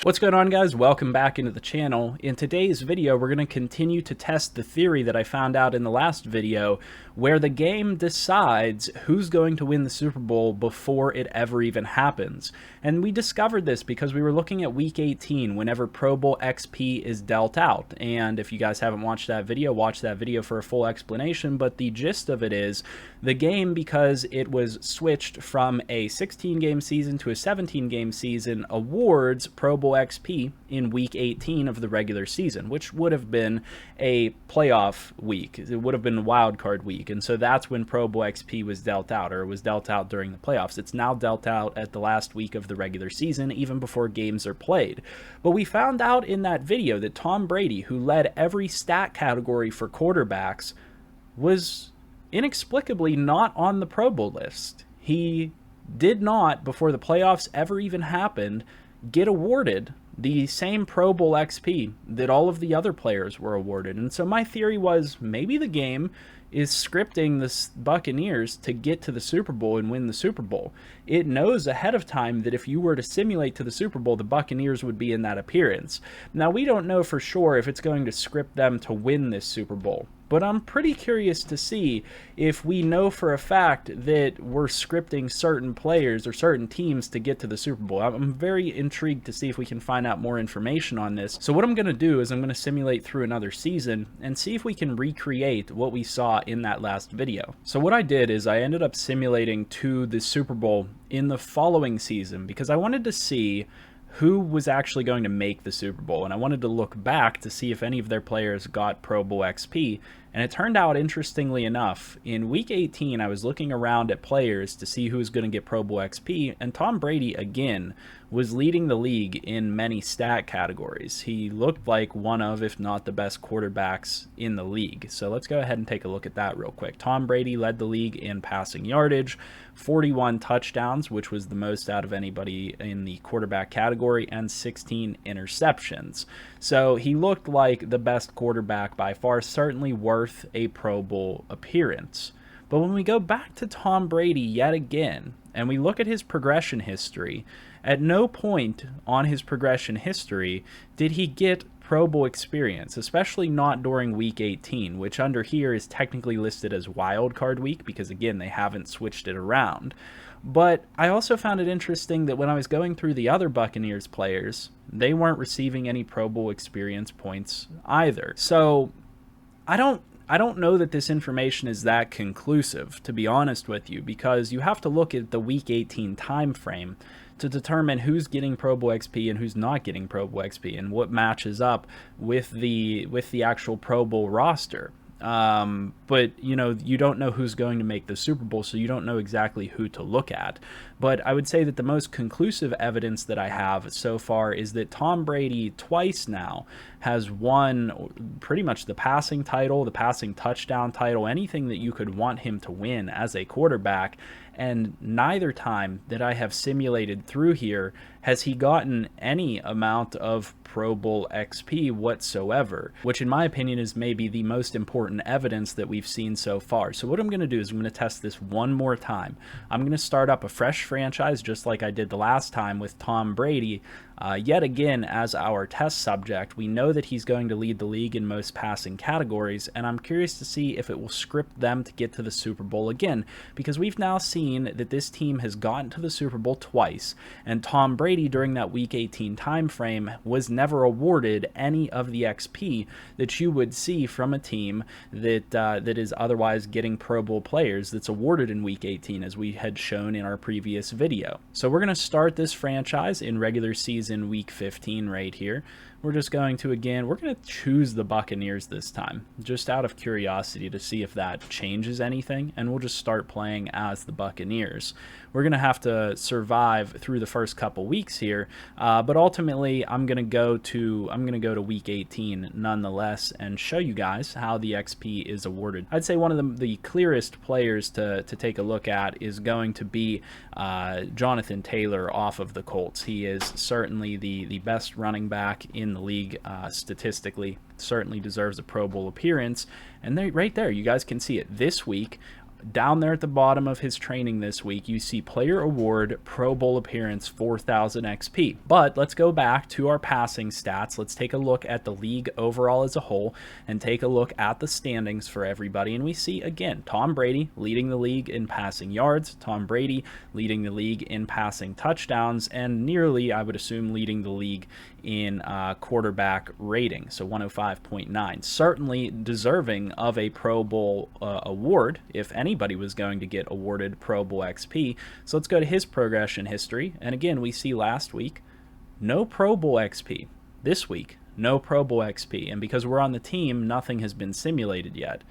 What's going on, guys? Welcome back into the channel. In today's video, we're going to continue to test the theory that I found out in the last video, where the game decides who's going to win the Super Bowl before it ever even happens. And we discovered this because we were looking at Week 18 whenever Pro Bowl XP is dealt out. And if you guys haven't watched that video, watch that video for a full explanation. But the gist of it is, the game, because it was switched from a 16-game season to a 17-game season, awards Pro Bowl XP in Week 18 of the regular season, which would have been a playoff week. It would have been wild card week. And so that's when Pro Bowl XP was dealt out, or was dealt out during the playoffs. It's now dealt out at the last week of the regular season, even before games are played. But we found out in that video that Tom Brady, who led every stat category for quarterbacks, was inexplicably not on the Pro Bowl list. He did not, before the playoffs ever even happened, get awarded the same Pro Bowl XP that all of the other players were awarded. And so my theory was, maybe the game is scripting the Buccaneers to get to the Super Bowl and win the Super Bowl. It knows ahead of time that if you were to simulate to the Super Bowl, the Buccaneers would be in that appearance. Now, we don't know for sure if it's going to script them to win this Super Bowl, but I'm pretty curious to see if we know for a fact that we're scripting certain players or certain teams to get to the Super Bowl. I'm very intrigued to see if we can find out more information on this. So what I'm going to do is I'm going to simulate through another season and see if we can recreate what we saw in that last video. So what I did is I ended up simulating to the Super Bowl in the following season because I wanted to see who was actually going to make the Super Bowl, and I wanted to look back to see if any of their players got Pro Bowl XP. And it turned out, interestingly enough, in Week 18, I was looking around at players to see who was going to get Pro Bowl XP, and Tom Brady, again, was leading the league in many stat categories. He looked like one of, if not the best quarterbacks in the league. So let's go ahead and take a look at that real quick. Tom Brady led the league in passing yardage, 41 touchdowns, which was the most out of anybody in the quarterback category, and 16 interceptions. So he looked like the best quarterback by far, certainly worth a Pro Bowl appearance. But when we go back to Tom Brady yet again, and we look at his progression history, at no point on his progression history did he get Pro Bowl experience, especially not during Week 18, which under here is technically listed as Wild Card Week because, again, they haven't switched it around. But I also found it interesting that when I was going through the other Buccaneers players, they weren't receiving any Pro Bowl experience points either. So I don't know that this information is that conclusive, to be honest with you, because you have to look at the Week 18 time frame to determine who's getting Pro Bowl XP and who's not getting Pro Bowl XP, and what matches up with the actual Pro Bowl roster. But you know, you don't know who's going to make the Super Bowl, so you don't know exactly who to look at. But I would say that the most conclusive evidence that I have so far is that Tom Brady twice now has won pretty much the passing title, the passing touchdown title, anything that you could want him to win as a quarterback. And neither time that I have simulated through here has he gotten any amount of Pro Bowl XP whatsoever, which in my opinion is maybe the most important evidence that we've seen so far. So what I'm going to do is I'm going to test this one more time. I'm going to start up a fresh franchise just like I did the last time with Tom Brady, yet again as our test subject. We know that he's going to lead the league in most passing categories, and I'm curious to see if it will script them to get to the Super Bowl again, because we've now seen that this team has gotten to the Super Bowl twice, and Tom Brady during that Week 18 time frame was never awarded any of the XP that you would see from a team that is otherwise getting Pro Bowl players that's awarded in Week 18, as we had shown in our previous video. So we're going to start this franchise in regular season Week 15 right here. We're just going to, again, we're going to choose the Buccaneers this time, just out of curiosity to see if that changes anything, and we'll just start playing as the Buccaneers. We're going to have to survive through the first couple weeks here, but ultimately I'm going to go to Week 18 nonetheless and show you guys how the XP is awarded. I'd say one of the clearest players to take a look at is going to be Jonathan Taylor off of the Colts. He is certainly the best running back in the league statistically, certainly deserves a Pro Bowl appearance. And right there, you guys can see it. This week, Down there at the bottom of his training this week, you see player award, Pro Bowl appearance, 4,000 XP. But let's go back to our passing stats. Let's take a look at the league overall as a whole and take a look at the standings for everybody. And we see, again, Tom Brady leading the league in passing yards, Tom Brady leading the league in passing touchdowns, and nearly, I would assume, leading the league in quarterback rating, so 105.9. Certainly deserving of a Pro Bowl award if anybody was going to get awarded Pro Bowl XP. So let's go to his progression history. And again, we see last week, no Pro Bowl XP. This week, no Pro Bowl XP. And because we're on the team, nothing has been simulated yet.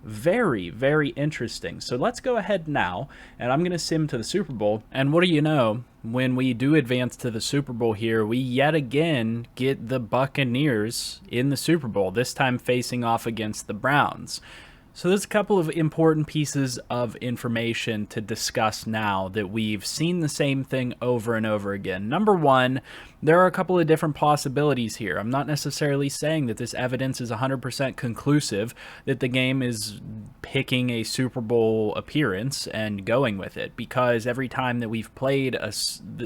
Very, very interesting. So let's go ahead now, and I'm going to sim to the Super Bowl. And what do you know? When we do advance to the Super Bowl here, we yet again get the Buccaneers in the Super Bowl, this time facing off against the Browns. So there's a couple of important pieces of information to discuss now that we've seen the same thing over and over again. Number one, there are a couple of different possibilities here. I'm not necessarily saying that this evidence is 100% conclusive, that the game is picking a Super Bowl appearance and going with it, because every time that we've played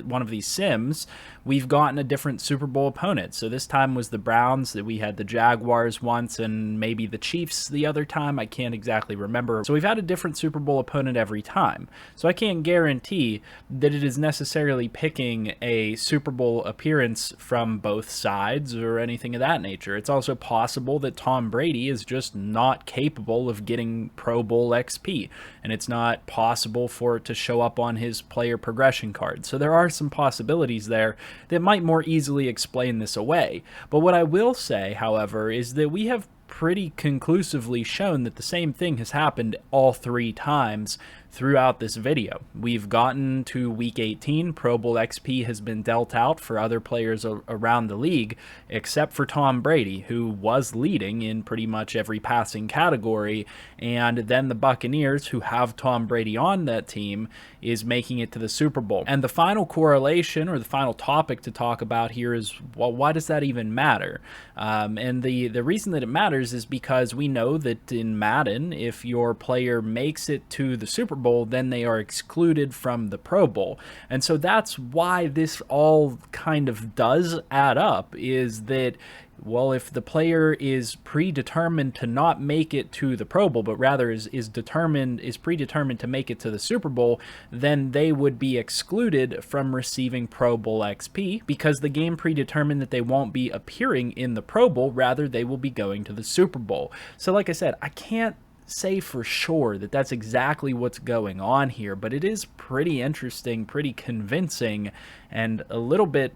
one of these sims, we've gotten a different Super Bowl opponent. So this time was the Browns, that we had the Jaguars once, and maybe the Chiefs the other time. I can't exactly remember. So we've had a different Super Bowl opponent every time. So I can't guarantee that it is necessarily picking a Super Bowl appearance from both sides or anything of that nature. It's also possible that Tom Brady is just not capable of getting Pro Bowl XP, and it's not possible for it to show up on his player progression card. So there are some possibilities there that might more easily explain this away. But what I will say, however, is that we have pretty conclusively shown that the same thing has happened all 3 times throughout this video. We've gotten to week 18, Pro Bowl XP has been dealt out for other players around the league, except for Tom Brady, who was leading in pretty much every passing category, and then the Buccaneers, who have Tom Brady on that team, is making it to the Super Bowl. And the final correlation, or the final topic to talk about here is, well, why does that even matter? And the reason that it matters is because we know that in Madden, if your player makes it to the Super Bowl, then they are excluded from the Pro Bowl. And so that's why this all kind of does add up, is that, well, if the player is predetermined to not make it to the Pro Bowl, but rather is predetermined to make it to the Super Bowl, then they would be excluded from receiving Pro Bowl XP, because the game predetermined that they won't be appearing in the Pro Bowl, rather they will be going to the Super Bowl. So like I said, I can't say for sure that that's exactly what's going on here, but it is pretty interesting, pretty convincing, and a little bit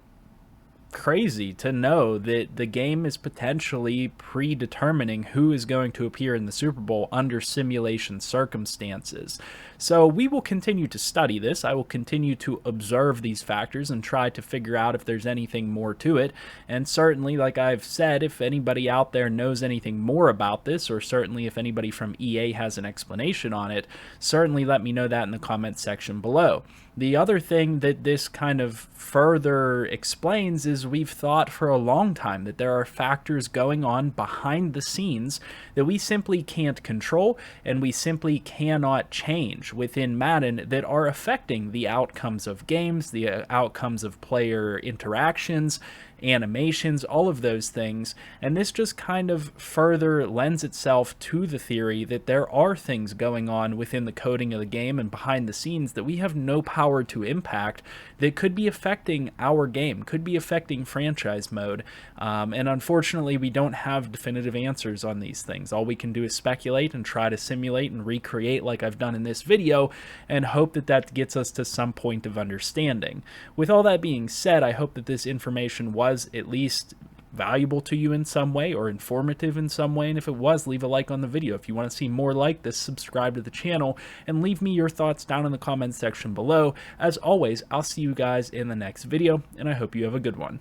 crazy to know that the game is potentially predetermining who is going to appear in the Super Bowl under simulation circumstances. So we will continue to study this. I will continue to observe these factors and try to figure out if there's anything more to it. And certainly, like I've said, if anybody out there knows anything more about this, or certainly if anybody from EA has an explanation on it, certainly let me know that in the comments section below. The other thing that this kind of further explains is we've thought for a long time that there are factors going on behind the scenes that we simply can't control and we simply cannot change within Madden that are affecting the outcomes of games, the outcomes of player interactions, animations, all of those things. And this just kind of further lends itself to the theory that there are things going on within the coding of the game and behind the scenes that we have no power to impact, that could be affecting our game, could be affecting franchise mode. And unfortunately, we don't have definitive answers on these things. All we can do is speculate and try to simulate and recreate like I've done in this video, and hope that that gets us to some point of understanding. With all that being said, I hope that this information was at least valuable to you in some way or informative in some way, and if it was, leave a like on the video. If you want to see more like this, subscribe to the channel and leave me your thoughts down in the comments section below. As always, I'll see you guys in the next video, and I hope you have a good one.